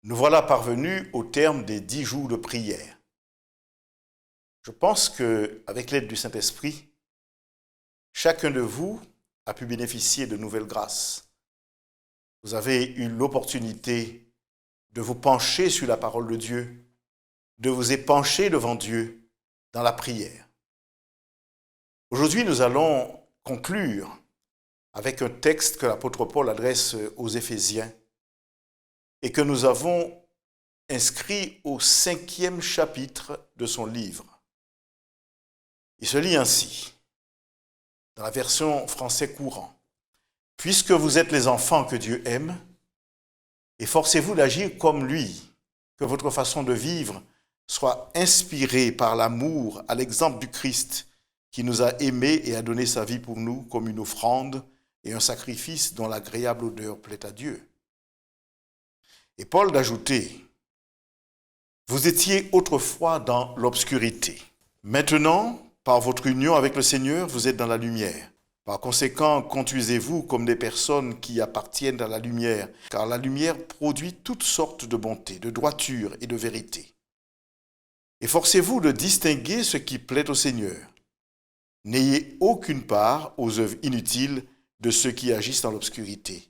Nous voilà parvenus au terme des 10 jours de prière. Je pense qu'avec l'aide du Saint-Esprit, chacun de vous a pu bénéficier de nouvelles grâces. Vous avez eu l'opportunité de vous pencher sur la parole de Dieu, de vous épancher devant Dieu dans la prière. Aujourd'hui, nous allons conclure avec un texte que l'apôtre Paul adresse aux Éphésiens et que nous avons inscrit au 5e chapitre de son livre. Il se lit ainsi, dans la version français courant. « Puisque vous êtes les enfants que Dieu aime, efforcez-vous d'agir comme lui, que votre façon de vivre soit inspirée par l'amour à l'exemple du Christ qui nous a aimés et a donné sa vie pour nous comme une offrande et un sacrifice dont l'agréable odeur plaît à Dieu. » Et Paul d'ajouter, « Vous étiez autrefois dans l'obscurité. Maintenant, par votre union avec le Seigneur, vous êtes dans la lumière. Par conséquent, conduisez-vous comme des personnes qui appartiennent à la lumière, car la lumière produit toutes sortes de bonté, de droiture et de vérité. Efforcez-vous de distinguer ce qui plaît au Seigneur. N'ayez aucune part aux œuvres inutiles de ceux qui agissent dans l'obscurité.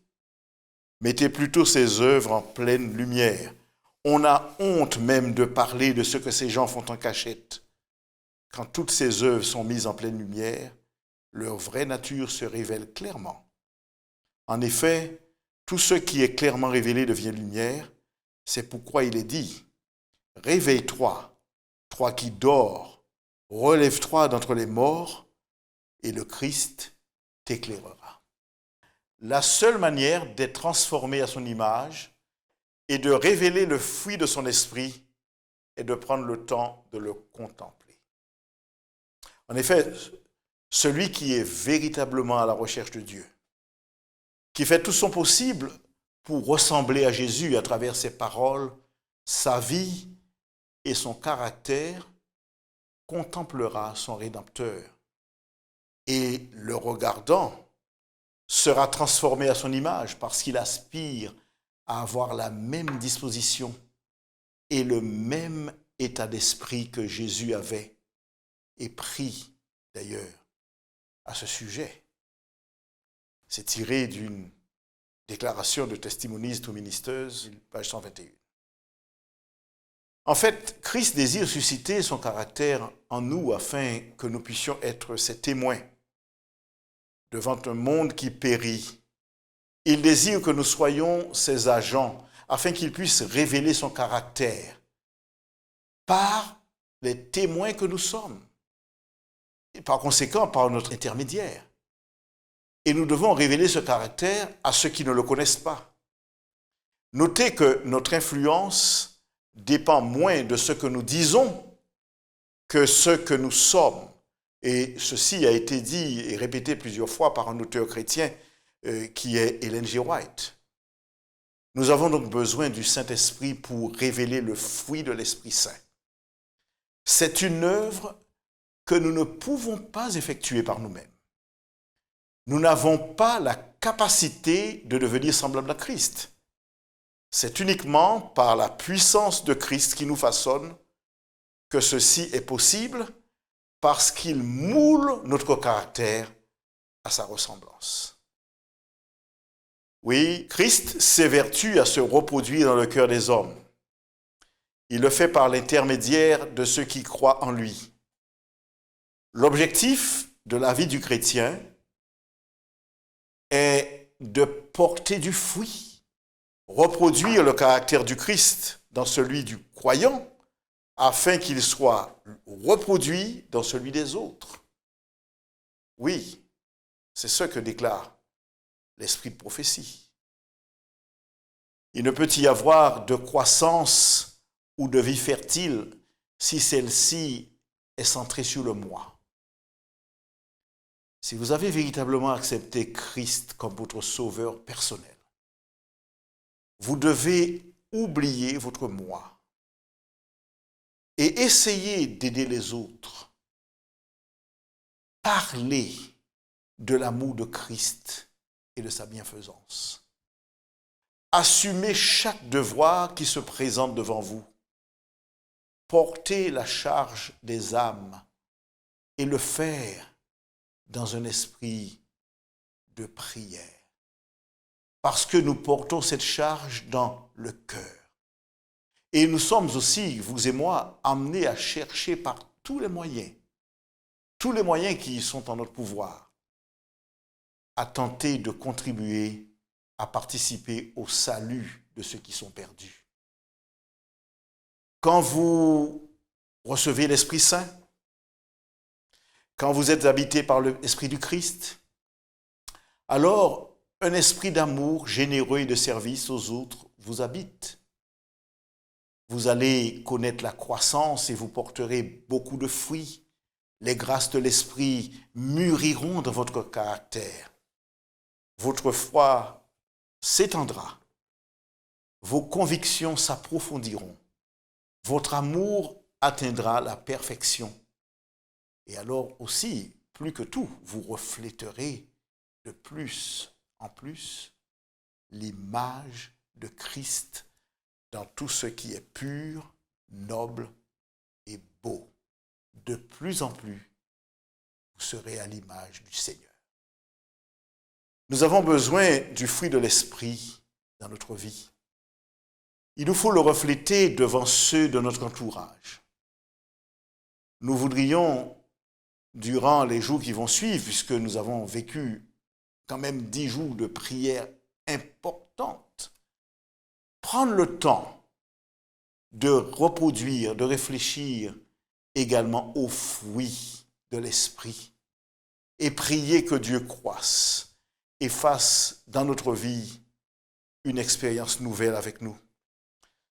Mettez plutôt ces œuvres en pleine lumière. On a honte même de parler de ce que ces gens font en cachette. Quand toutes ces œuvres sont mises en pleine lumière, leur vraie nature se révèle clairement. En effet, tout ce qui est clairement révélé devient lumière. C'est pourquoi il est dit, « Réveille-toi, toi qui dors, relève-toi d'entre les morts, et le Christ t'éclairera. » La seule manière d'être transformé à son image et de révéler le fruit de son esprit est de prendre le temps de le contempler. En effet, celui qui est véritablement à la recherche de Dieu, qui fait tout son possible pour ressembler à Jésus à travers ses paroles, sa vie et son caractère, contemplera son Rédempteur et, le regardant, sera transformé à son image parce qu'il aspire à avoir la même disposition et le même état d'esprit que Jésus avait et pris d'ailleurs à ce sujet. C'est tiré d'une déclaration de Testimonies to Ministers, page 121. En fait, Christ désire susciter son caractère en nous afin que nous puissions être ses témoins devant un monde qui périt. Il désire que nous soyons ses agents afin qu'il puisse révéler son caractère par les témoins que nous sommes et par conséquent par notre intermédiaire. Et nous devons révéler ce caractère à ceux qui ne le connaissent pas. Notez que notre influence dépend moins de ce que nous disons que ce que nous sommes. Et ceci a été dit et répété plusieurs fois par un auteur chrétien qui est Ellen G. White. Nous avons donc besoin du Saint-Esprit pour révéler le fruit de l'Esprit Saint. C'est une œuvre que nous ne pouvons pas effectuer par nous-mêmes. Nous n'avons pas la capacité de devenir semblable à Christ. C'est uniquement par la puissance de Christ qui nous façonne que ceci est possible parce qu'il moule notre caractère à sa ressemblance. Oui, Christ s'évertue à se reproduire dans le cœur des hommes. Il le fait par l'intermédiaire de ceux qui croient en lui. L'objectif de la vie du chrétien est de porter du fruit, reproduire le caractère du Christ dans celui du croyant, afin qu'il soit reproduit dans celui des autres. Oui, c'est ce que déclare l'esprit de prophétie. Il ne peut y avoir de croissance ou de vie fertile si celle-ci est centrée sur le moi. Si vous avez véritablement accepté Christ comme votre sauveur personnel, vous devez oublier votre moi et essayer d'aider les autres. Parler de l'amour de Christ et de sa bienfaisance. Assumez chaque devoir qui se présente devant vous. Portez la charge des âmes et le faire dans un esprit de prière. Parce que nous portons cette charge dans le cœur. Et nous sommes aussi, vous et moi, amenés à chercher par tous les moyens qui sont en notre pouvoir, à tenter de contribuer, à participer au salut de ceux qui sont perdus. Quand vous recevez l'Esprit Saint, quand vous êtes habité par l'Esprit du Christ, alors un esprit d'amour généreux et de service aux autres vous habite. Vous allez connaître la croissance et vous porterez beaucoup de fruits. Les grâces de l'Esprit mûriront dans votre caractère. Votre foi s'étendra. Vos convictions s'approfondiront. Votre amour atteindra la perfection. Et alors aussi, plus que tout, vous refléterez de plus en plus l'image de Christ dans tout ce qui est pur, noble et beau. De plus en plus, vous serez à l'image du Seigneur. Nous avons besoin du fruit de l'Esprit dans notre vie. Il nous faut le refléter devant ceux de notre entourage. Nous voudrions, durant les jours qui vont suivre, puisque nous avons vécu quand même 10 jours de prière importantes, prendre le temps de reproduire, de réfléchir également aux fruits de l'Esprit et prier que Dieu croisse et fasse dans notre vie une expérience nouvelle avec nous.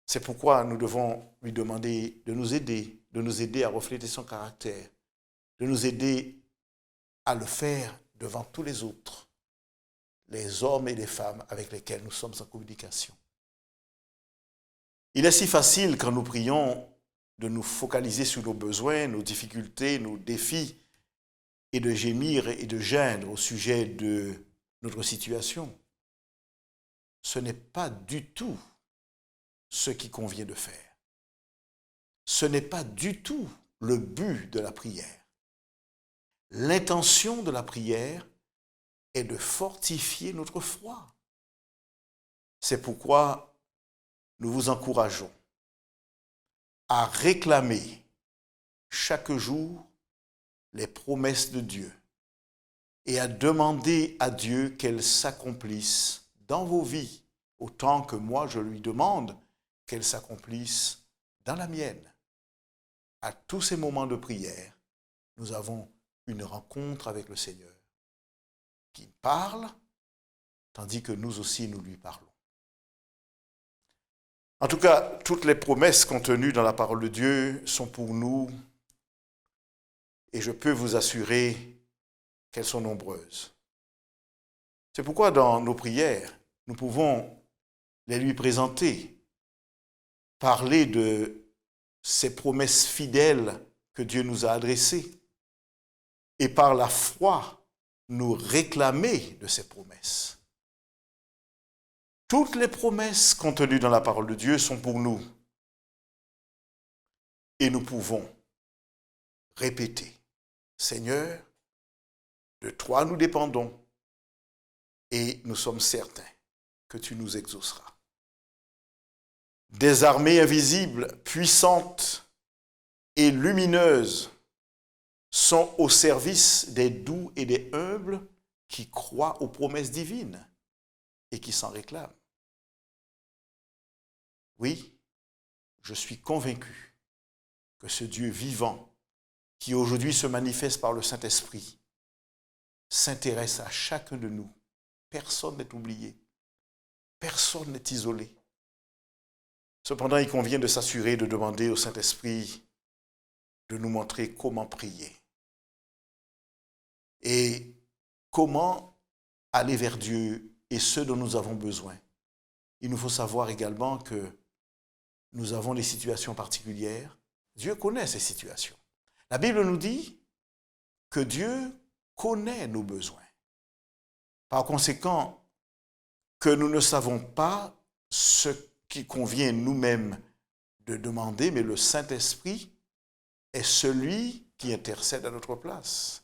C'est pourquoi nous devons lui demander de nous aider à refléter son caractère, de nous aider à le faire devant tous les autres, les hommes et les femmes avec lesquels nous sommes en communication. Il est si facile quand nous prions de nous focaliser sur nos besoins, nos difficultés, nos défis, et de gémir et de geindre au sujet de notre situation. Ce n'est pas du tout ce qui convient de faire. Ce n'est pas du tout le but de la prière. L'intention de la prière est de fortifier notre foi. C'est pourquoi nous vous encourageons à réclamer chaque jour les promesses de Dieu et à demander à Dieu qu'elles s'accomplissent dans vos vies, autant que moi je lui demande qu'elles s'accomplissent dans la mienne. À tous ces moments de prière, nous avons une rencontre avec le Seigneur qui parle, tandis que nous aussi nous lui parlons. En tout cas, toutes les promesses contenues dans la parole de Dieu sont pour nous, et je peux vous assurer qu'elles sont nombreuses. C'est pourquoi dans nos prières, nous pouvons les lui présenter, parler de ces promesses fidèles que Dieu nous a adressées, et par la foi, nous réclamer de ces promesses. Toutes les promesses contenues dans la parole de Dieu sont pour nous. Et nous pouvons répéter, Seigneur, de toi nous dépendons et nous sommes certains que tu nous exauceras. Des armées invisibles, puissantes et lumineuses sont au service des doux et des humbles qui croient aux promesses divines et qui s'en réclament. Oui, je suis convaincu que ce Dieu vivant, qui aujourd'hui se manifeste par le Saint-Esprit, s'intéresse à chacun de nous. Personne n'est oublié, personne n'est isolé. Cependant, il convient de s'assurer de demander au Saint-Esprit de nous montrer comment prier et comment aller vers Dieu et ce dont nous avons besoin. Il nous faut savoir également que nous avons des situations particulières. Dieu connaît ces situations. La Bible nous dit que Dieu connaît nos besoins. Par conséquent, que nous ne savons pas ce qui convient nous-mêmes de demander, mais le Saint-Esprit est celui qui intercède à notre place.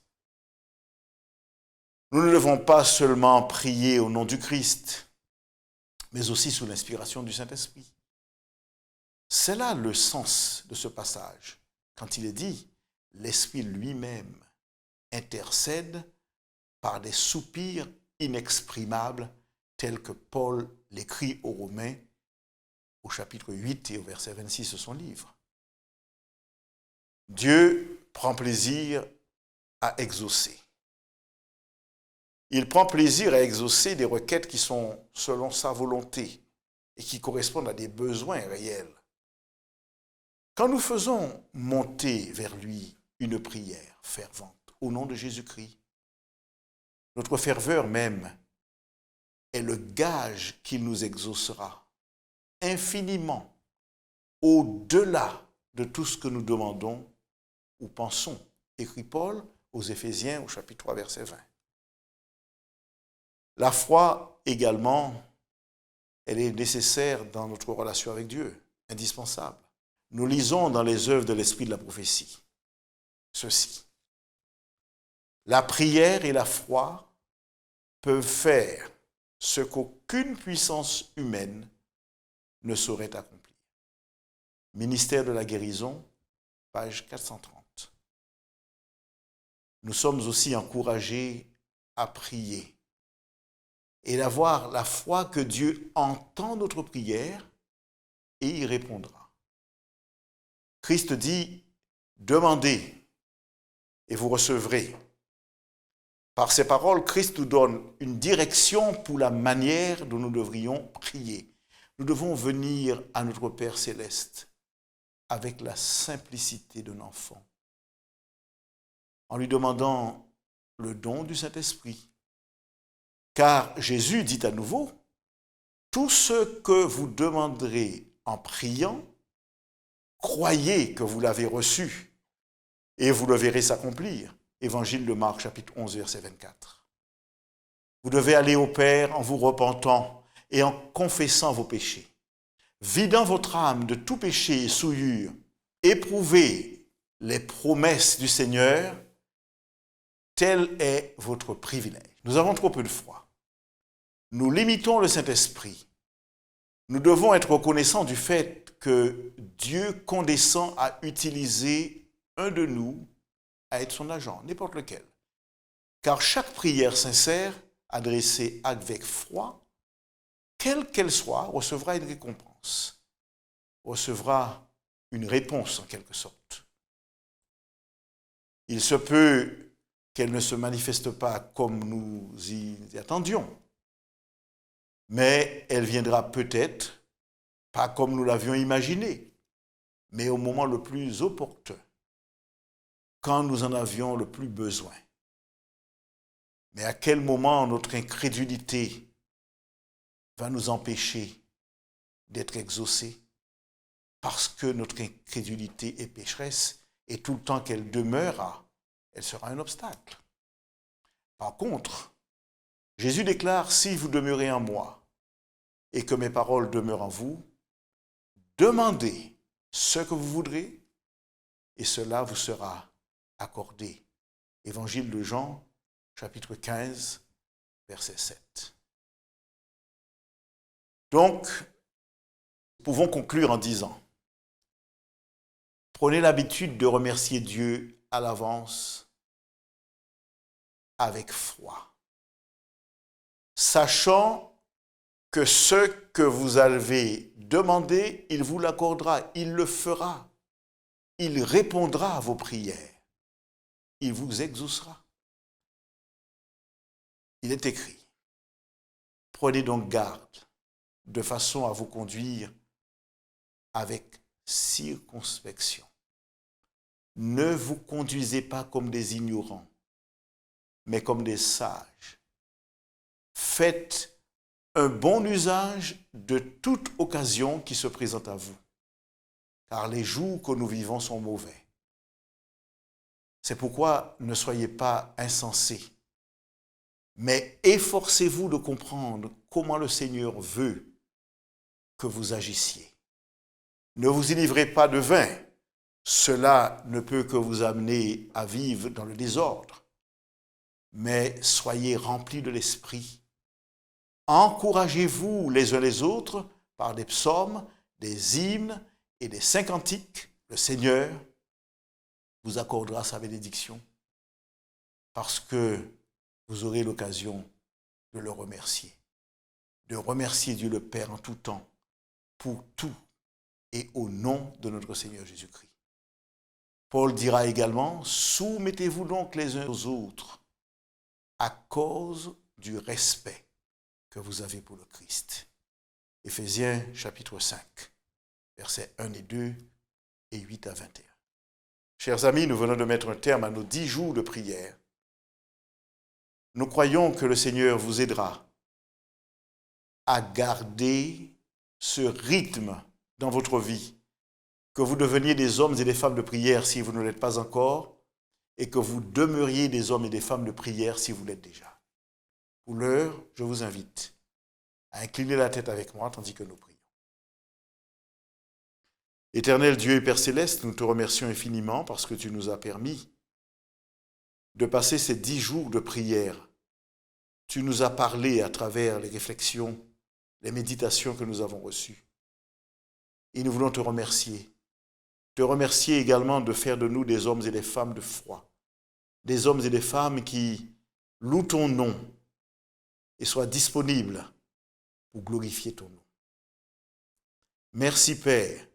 Nous ne devons pas seulement prier au nom du Christ, mais aussi sous l'inspiration du Saint-Esprit. C'est là le sens de ce passage, quand il est dit « l'Esprit lui-même intercède par des soupirs inexprimables » tels que Paul l'écrit aux Romains au chapitre 8 et au verset 26 de son livre. Dieu prend plaisir à exaucer. Il prend plaisir à exaucer des requêtes qui sont selon sa volonté et qui correspondent à des besoins réels. Quand nous faisons monter vers lui une prière fervente au nom de Jésus-Christ, notre ferveur même est le gage qu'il nous exaucera infiniment au-delà de tout ce que nous demandons ou pensons, écrit Paul aux Éphésiens au chapitre 3, verset 20. La foi également, elle est nécessaire dans notre relation avec Dieu, indispensable. Nous lisons dans les œuvres de l'esprit de la prophétie ceci. La prière et la foi peuvent faire ce qu'aucune puissance humaine ne saurait accomplir. Ministère de la guérison, page 430. Nous sommes aussi encouragés à prier et d'avoir la foi que Dieu entend notre prière et y répondra. Christ dit « Demandez et vous recevrez ». Par ces paroles, Christ nous donne une direction pour la manière dont nous devrions prier. Nous devons venir à notre Père céleste avec la simplicité d'un enfant, en lui demandant le don du Saint-Esprit. Car Jésus dit à nouveau, « Tout ce que vous demanderez en priant, croyez que vous l'avez reçu et vous le verrez s'accomplir. » Évangile de Marc, chapitre 11, verset 24. Vous devez aller au Père en vous repentant et en confessant vos péchés, vidant votre âme de tout péché et souillure, éprouvez les promesses du Seigneur, tel est votre privilège. Nous avons trop peu de foi. Nous limitons le Saint-Esprit. Nous devons être reconnaissants du fait que Dieu condescend à utiliser un de nous à être son agent, n'importe lequel. Car chaque prière sincère, adressée avec foi, quelle qu'elle soit, recevra une récompense, recevra une réponse en quelque sorte. Il se peut qu'elle ne se manifeste pas comme nous y attendions, mais elle viendra peut-être, pas comme nous l'avions imaginé, mais au moment le plus opportun, quand nous en avions le plus besoin. Mais à quel moment notre incrédulité va nous empêcher d'être exaucés? Parce que notre incrédulité est pécheresse et tout le temps qu'elle demeurera, elle sera un obstacle. Par contre, Jésus déclare, si vous demeurez en moi et que mes paroles demeurent en vous, demandez ce que vous voudrez et cela vous sera accordé. Évangile de Jean, chapitre 15, verset 7. Donc, nous pouvons conclure en disant, prenez l'habitude de remercier Dieu à l'avance avec foi, sachant que ce que vous avez demandé, il vous l'accordera, il le fera, il répondra à vos prières. Il vous exaucera. Il est écrit, prenez donc garde de façon à vous conduire avec circonspection. Ne vous conduisez pas comme des ignorants, mais comme des sages. Faites un bon usage de toute occasion qui se présente à vous, car les jours que nous vivons sont mauvais. C'est pourquoi ne soyez pas insensés, mais efforcez-vous de comprendre comment le Seigneur veut que vous agissiez. Ne vous y livrez pas de vin, cela ne peut que vous amener à vivre dans le désordre, mais soyez remplis de l'esprit. Encouragez-vous les uns les autres par des psaumes, des hymnes et des saints cantiques. Le Seigneur vous accordera sa bénédiction parce que vous aurez l'occasion de le remercier, de remercier Dieu le Père en tout temps, pour tout et au nom de notre Seigneur Jésus-Christ. Paul dira également, soumettez-vous donc les uns aux autres à cause du respect que vous avez pour le Christ. Éphésiens chapitre 5, versets 1 et 2 et 8 à 21. Chers amis, nous venons de mettre un terme à nos 10 jours de prière. Nous croyons que le Seigneur vous aidera à garder ce rythme dans votre vie, que vous deveniez des hommes et des femmes de prière si vous ne l'êtes pas encore, et que vous demeuriez des hommes et des femmes de prière si vous l'êtes déjà. Pour l'heure, je vous invite à incliner la tête avec moi tandis que nous prions. Éternel Dieu et Père Céleste, nous te remercions infiniment parce que tu nous as permis de passer ces 10 jours de prière. Tu nous as parlé à travers les réflexions, les méditations que nous avons reçues. Et nous voulons te remercier. Te remercier également de faire de nous des hommes et des femmes de foi. Des hommes et des femmes qui louent ton nom et soient disponibles pour glorifier ton nom. Merci Père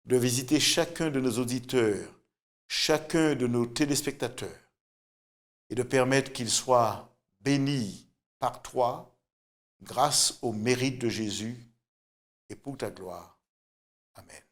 de visiter chacun de nos auditeurs, chacun de nos téléspectateurs et de permettre qu'ils soient bénis par toi grâce au mérite de Jésus et pour ta gloire. Amen.